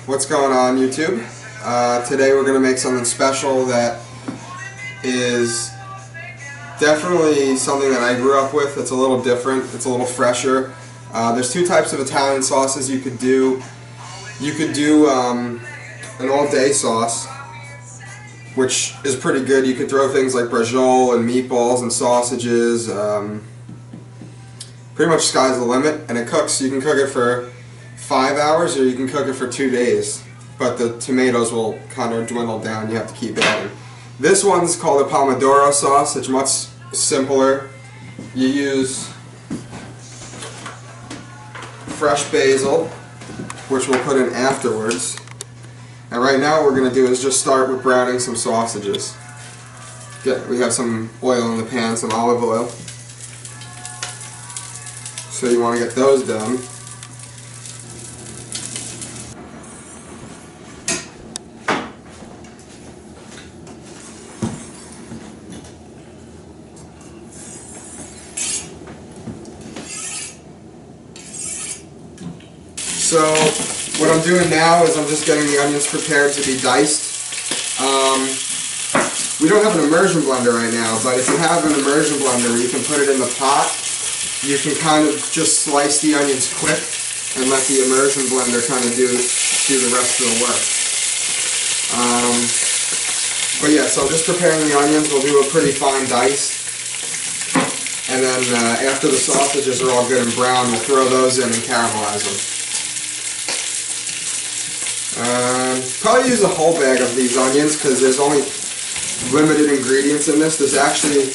What's going on, YouTube? Today we're going to make something special that is definitely something that I grew up with. It's a little different, it's a little fresher. There's two types of Italian sauces you could do. You could do an all-day sauce, which is pretty good. You could throw things like Bushel and meatballs and sausages. Pretty much sky's the limit, and it cooks. You can cook it for 5 hours or you can cook it for 2 days, but the tomatoes will kind of dwindle down. You have to keep adding. This one's called a pomodoro sauce. It's much simpler. You use fresh basil, which we'll put in afterwards. And right now what we're going to do is just start with browning some sausages. We have some oil in the pan, some olive oil. So you want to get those done. So what I'm doing now is I'm just getting the onions prepared to be diced. We don't have an immersion blender right now, but if you have an immersion blender, you can put it in the pot. You can kind of just slice the onions quick and let the immersion blender kind of do the rest of the work. But yeah, so just preparing the onions, we'll do a pretty fine dice. And then after the sausages are all good and brown, we'll throw those in and caramelize them. Probably use a whole bag of these onions because there's only limited ingredients in this. This actually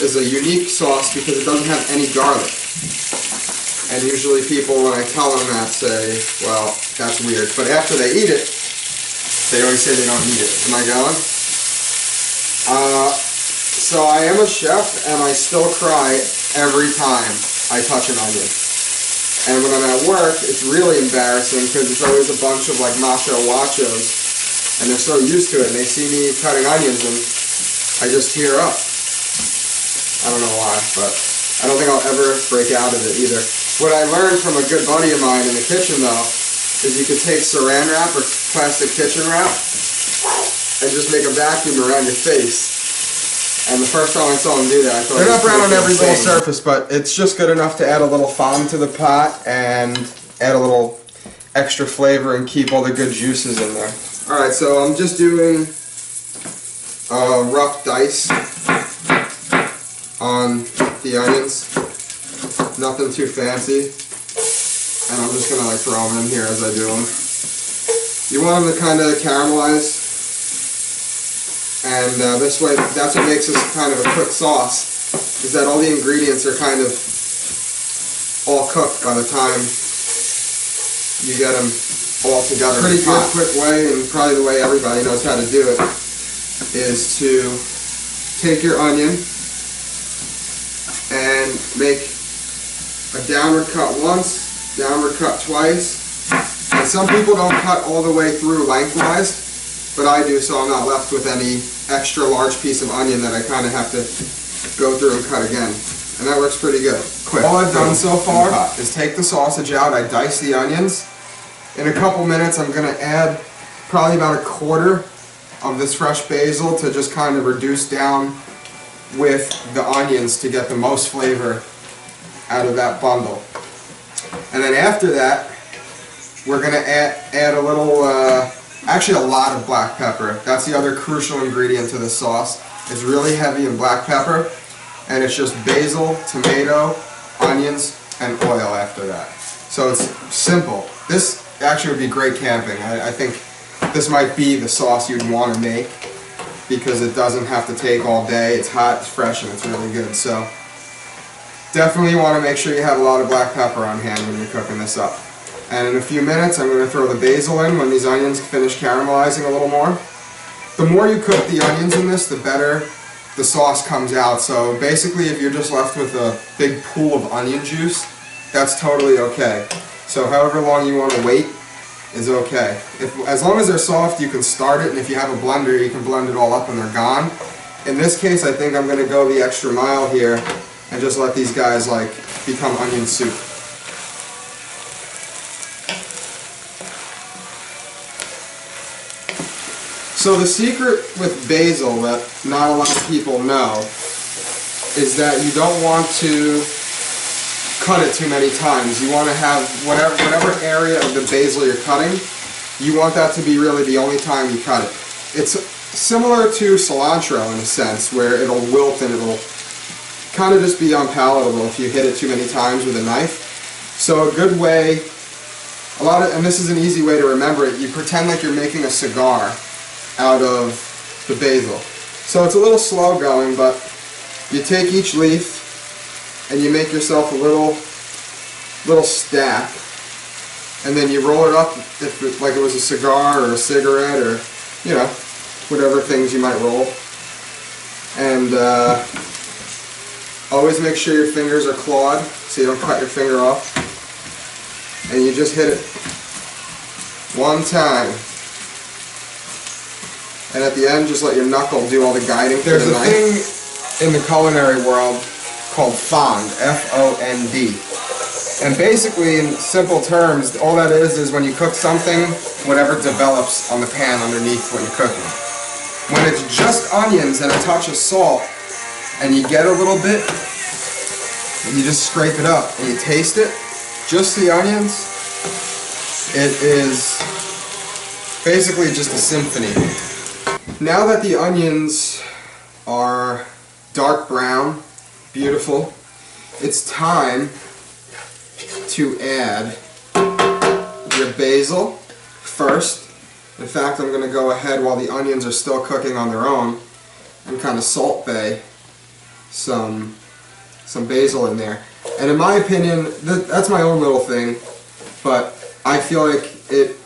is a unique sauce because it doesn't have any garlic. And usually people, when I tell them that, say, well, that's weird. But after they eat it, they always say they don't need it. Am I going? So I am a chef and I still cry every time I touch an onion. And when I'm at work, it's really embarrassing because it's always a bunch of like macho wachos, and they're so used to it, and they see me cutting onions, and I just tear up. I don't know why, but I don't think I'll ever break out of it either. What I learned from a good buddy of mine in the kitchen, though, is you could take saran wrap or plastic kitchen wrap and just make a vacuum around your face. And the first time I saw them do that, I thought they're not brown on every little surface, but it's just good enough to add a little fond to the pot and add a little extra flavor and keep all the good juices in there. Alright, so I'm just doing rough dice on the onions. Nothing too fancy. And I'm just going to like throw them in here as I do them. You want them to kind of caramelize. And this way, that's what makes this kind of a quick sauce, is that all the ingredients are kind of all cooked by the time you get them all together. Pretty good, quick way, and probably the way everybody knows how to do it, is to take your onion and make a downward cut once, downward cut twice. And some people don't cut all the way through lengthwise, but I do, so I'm not left with any extra large piece of onion that I kind of have to go through and cut again. And that works pretty good. Quick. All I've done so far is take the sausage out, I dice the onions. In a couple minutes I'm going to add probably about 1/4 of this fresh basil to just kind of reduce down with the onions to get the most flavor out of that bundle. And then after that, we're going to add a little... actually a lot of black pepper. That's the other crucial ingredient to the sauce. It's really heavy in black pepper, and it's just basil, tomato, onions, and oil after that. So it's simple. This actually would be great camping. I think this might be the sauce you'd want to make because it doesn't have to take all day. It's hot, it's fresh, and it's really good. So definitely want to make sure you have a lot of black pepper on hand when you're cooking this up. And in a few minutes I'm going to throw the basil in when these onions finish caramelizing a little more. The more you cook the onions in this, the better the sauce comes out. So basically if you're just left with a big pool of onion juice, that's totally okay. So however long you want to wait is okay. As long as they're soft, you can start it, and if you have a blender, you can blend it all up and they're gone. In this case, I think I'm going to go the extra mile here and just let these guys like become onion soup. So the secret with basil that not a lot of people know is that you don't want to cut it too many times. You want to have whatever area of the basil you're cutting, you want that to be really the only time you cut it. It's similar to cilantro in a sense, where it'll wilt and it'll kind of just be unpalatable if you hit it too many times with a knife. So a good way, and this is an easy way to remember it, you pretend like you're making a cigar out of the basil. So it's a little slow going, but you take each leaf and you make yourself a little stack, and then you roll it up like it was a cigar or a cigarette or, you know, whatever things you might roll. And always make sure your fingers are clawed so you don't cut your finger off. And you just hit it one time. And at the end, just let your knuckle do all the guiding. There's a thing in the culinary world called fond, F-O-N-D. And basically, in simple terms, all that is when you cook something, whatever develops on the pan underneath what you're cooking. When it's just onions and a touch of salt, and you get a little bit, and you just scrape it up, and you taste it, just the onions, it is basically just a symphony. Now that the onions are dark brown, beautiful, it's time to add your basil first. In fact, I'm going to go ahead while the onions are still cooking on their own and kind of salt bae some basil in there. And in my opinion, that's my own little thing, but I feel like it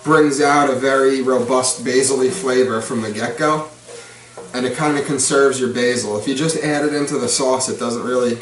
brings out a very robust basil-y flavor from the get-go, and it kind of conserves your basil. If you just add it into the sauce, it doesn't really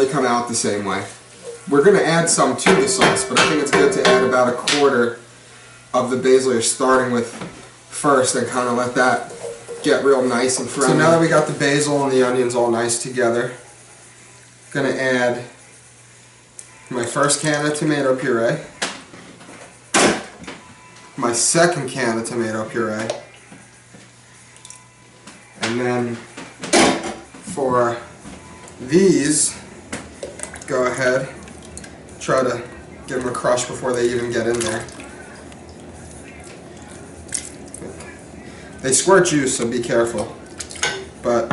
come out the same way. We're going to add some to the sauce, but I think it's good to add about a quarter of the basil you're starting with first and kind of let that get real nice and friendly. So now that we got the basil and the onions all nice together, I'm going to add my first can of tomato puree, my second can of tomato puree, and then for these, go ahead, try to give them a crush before they even get in there. They squirt juice, so be careful. But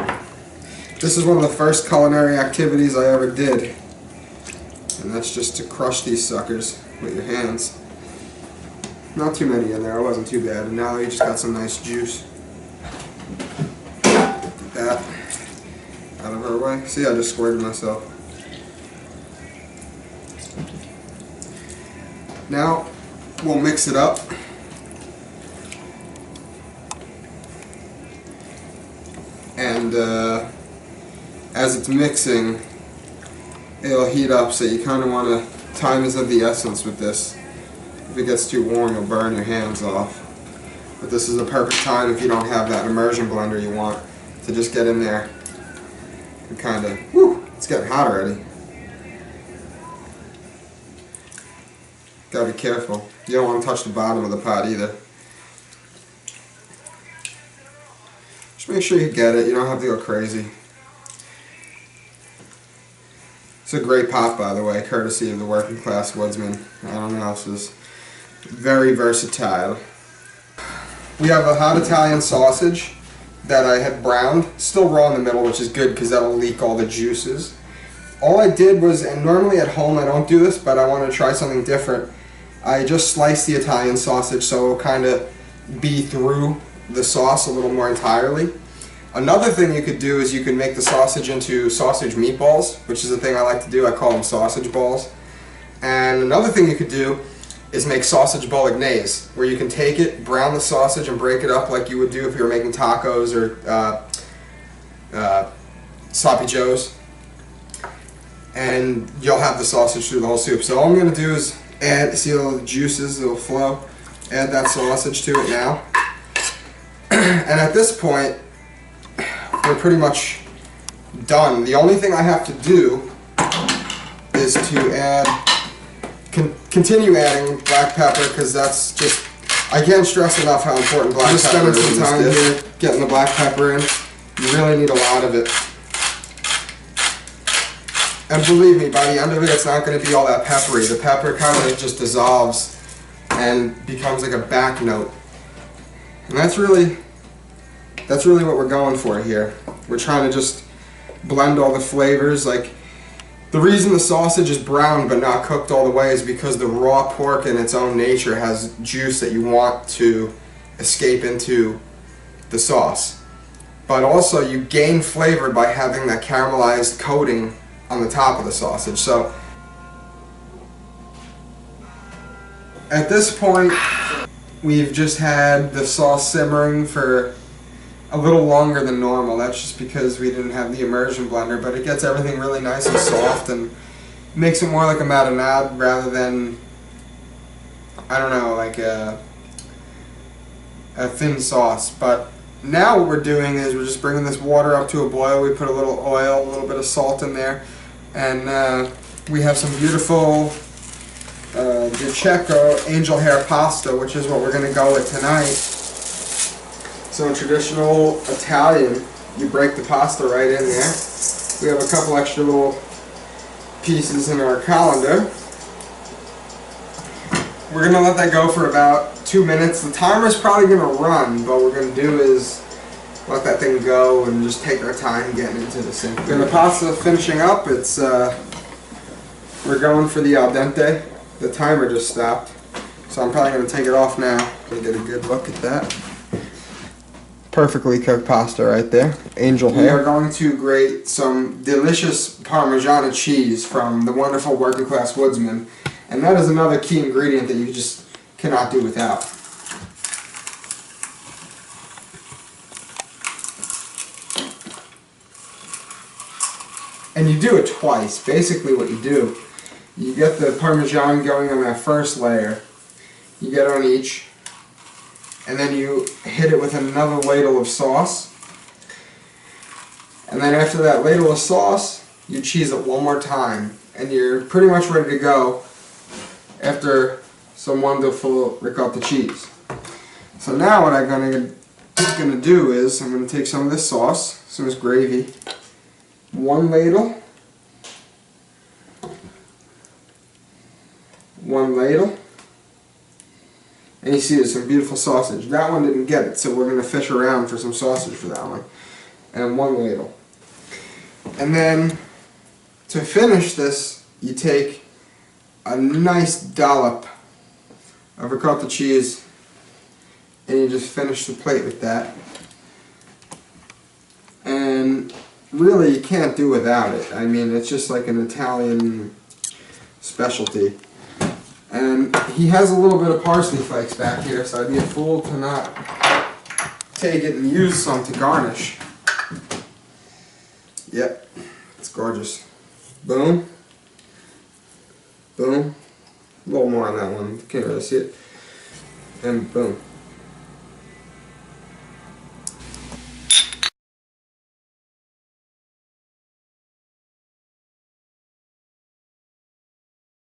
this is one of the first culinary activities I ever did, and that's just to crush these suckers with your hands. Not too many in there, it wasn't too bad, and now you just got some nice juice. Get that out of our way. See, I just squirted myself. Now we'll mix it up. And as it's mixing, it'll heat up, so you kind of want to, time is of the essence with this. If it gets too warm, you'll burn your hands off. But this is a perfect time if you don't have that immersion blender you want to just get in there and kind of, whew, it's getting hot already. Gotta be careful. You don't want to touch the bottom of the pot either. Just make sure you get it, you don't have to go crazy. It's a great pot, by the way, courtesy of the WorkingClassWoodsman. I don't know, this is very versatile. We have a hot Italian sausage that I had browned, still raw in the middle, which is good because that'll leak all the juices. All I did was, and normally at home I don't do this, but I want to try something different, I just sliced the Italian sausage so it'll kind of be through the sauce a little more entirely. Another thing you could do is you can make the sausage into sausage meatballs, which is a thing I like to do. I call them sausage balls. And another thing you could do is make sausage bolognese, where you can take it, brown the sausage, and break it up like you would do if you were making tacos or sloppy joes. And you'll have the sausage through the whole soup. So all I'm going to do is add, see all the juices that will flow, add that sausage to it now. And at this point, we're pretty much done. The only thing I have to do is to add, continue adding black pepper, because that's just I can't stress enough how important black pepper is. Just spending some time here getting the black pepper in. You really need a lot of it. And believe me, by the end of it, it's not going to be all that peppery. The pepper kind of just dissolves and becomes like a back note. And that's really what we're going for here. We're trying to just blend all the flavors. Like, the reason the sausage is brown but not cooked all the way is because the raw pork in its own nature has juice that you want to escape into the sauce. But also you gain flavor by having that caramelized coating on the top of the sausage. So at this point, we've just had the sauce simmering for a little longer than normal. That's just because we didn't have the immersion blender, but it gets everything really nice and soft and makes it more like a marinade rather than, I don't know, like a thin sauce. But now what we're doing is we're just bringing this water up to a boil. We put a little oil, a little bit of salt in there, and we have some beautiful Bushel angel hair pasta, which is what we're going to go with tonight. So in traditional Italian, you break the pasta right in there. We have a couple extra little pieces in our colander. We're going to let that go for about 2 minutes. The timer's probably going to run, but what we're going to do is let that thing go and just take our time getting into the sink. When the pasta finishing up, it's we're going for the al dente. The timer just stopped, so I'm probably going to take it off now to get a good look at that. Perfectly cooked pasta right there. Angel hair. We are going to grate some delicious Parmesan cheese from the wonderful WorkingClassWoodsman, and that is another key ingredient that you just cannot do without. And you do it twice. Basically what you do, you get the Parmesan going on that first layer, you get on each, and then you hit it with another ladle of sauce. And then after that ladle of sauce, you cheese it one more time. And you're pretty much ready to go after some wonderful ricotta cheese. So now what I'm gonna do is I'm gonna take some of this sauce, some of this gravy, one ladle, and you see there's some beautiful sausage. That one didn't get it, so we're going to fish around for some sausage for that one. And one ladle. And then, to finish this, you take a nice dollop of ricotta cheese and you just finish the plate with that. And really, you can't do without it. I mean, it's just like an Italian specialty. And he has a little bit of parsley flakes back here, so I'd be a fool to not take it and use some to garnish. Yep, it's gorgeous. Boom. Boom. A little more on that one, can't really see it. And boom.